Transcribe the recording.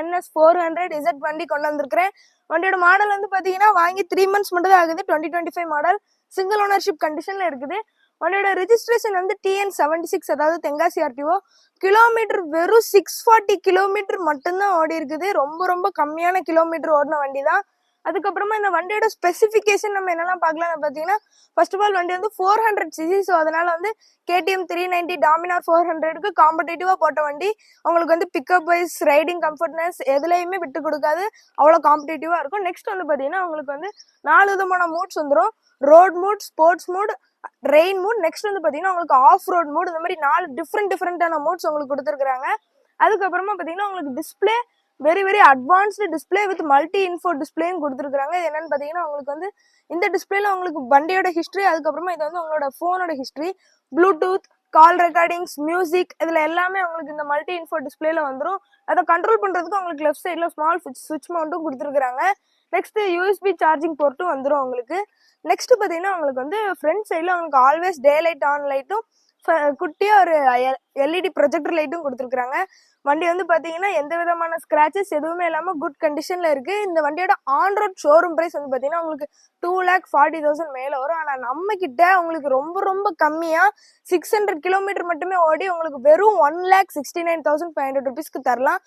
NS400 Z வண்டி கொண்டு வந்திருக்கிறேன். வண்டியோட மாடல் வந்து பாத்தீங்கன்னா வாங்கி 3 months மட்டும் தான் ஆகுது. 2025 மாடல், சிங்கிள் ஓனர்ஷிப் கண்டிஷன்ல இருக்குது. வண்டியோட ரெஜிஸ்ட்ரேஷன் வந்து TN76, அதாவது தென்காசி RTO. கிலோமீட்டர் வெறும் 640 கிலோமீட்டர் மட்டும்தான் ஓடி இருக்குது. ரொம்ப ரொம்ப கம்மியான கிலோமீட்டர் ஓடின வண்டி தான். அதுக்கப்புறமா இந்த வண்டியோட ஸ்பெசிஃபிகேஷன் நம்ம என்னெல்லாம் பார்க்கலாம் பார்த்தீங்கன்னா, ஃபர்ஸ்ட் ஆஃப் ஆல் வண்டி வந்து 400cc. ஸோ அதனால வந்து KTM 390 டாமினார் 400க்கு காம்படேட்டிவா போட்ட வண்டி. உங்களுக்கு வந்து பிக்கப் வைஸ், ரைடிங் கம்ஃபர்ட்னஸ் எதுலையுமே விட்டு கொடுக்காது, அவ்வளோ காம்படேட்டிவா இருக்கும். நெக்ஸ்ட் வந்து பார்த்தீங்கன்னா உங்களுக்கு வந்து 4 விதமான மூட்ஸ் வந்துடும். Road mood, sports mood, rain mood. Next வந்து பார்த்தீங்கன்னா உங்களுக்கு ஆஃப் ரோட் மூட். இந்த மாதிரி 4 டிஃப்ரெண்டான மூட்ஸ் உங்களுக்கு கொடுத்துருக்காங்க. அதுக்கப்புறமா பார்த்தீங்கன்னா உங்களுக்கு display very very advanced display with multi info டிஸ்பிளேயும் கொடுத்துருக்காங்க. இது என்னன்னு பார்த்தீங்கன்னா உங்களுக்கு வந்து இந்த டிஸ்பிளேல உங்களுக்கு வண்டியோட ஹிஸ்ட்ரி, அதுக்கப்புறமா இது வந்து உங்களோட ஃபோனோட ஹிஸ்ட்ரி, ப்ளூடூத், கால் ரெக்கார்டிங்ஸ், மியூசிக், இதில் எல்லாமே உங்களுக்கு இந்த மல்டி இன்ஃபோ டிஸ்பிளேல வந்துடும். அதை கண்ட்ரோல் பண்ணுறதுக்கு உங்களுக்கு லெஃப்ட் சைடில் ஸ்மால் சுவிட்ச் மவுண்ட்டும் கொடுத்துருக்காங்க. நெக்ஸ்ட் USB சார்ஜிங் போர்ட்டும் வந்துடும் உங்களுக்கு. நெக்ஸ்ட் பார்த்தீங்கன்னா உங்களுக்கு வந்து ஃப்ரண்ட் சைடில் உங்களுக்கு ஆல்வேஸ் டே லைட் ஆன் லைட்டும் குட்டியா ஒரு LED ப்ரொஜெக்டர் லைட்டும் கொடுத்துருக்காங்க. வண்டி வந்து பாத்தீங்கன்னா எந்த விதமான ஸ்கிராச்சஸ் எதுவுமே இல்லாம குட் கண்டிஷன்ல இருக்கு. இந்த வண்டியோட ஆன் ரோட் ஷோரூம் பிரைஸ் வந்து பாத்தீங்கன்னா உங்களுக்கு 2,40,000 மேல வரும். ஆனா நம்ம கிட்ட உங்களுக்கு ரொம்ப ரொம்ப கம்மியா 600 கிலோமீட்டர் மட்டுமே ஓடி உங்களுக்கு வெறும் 1,69,500 rupeesக்கு தரலாம்.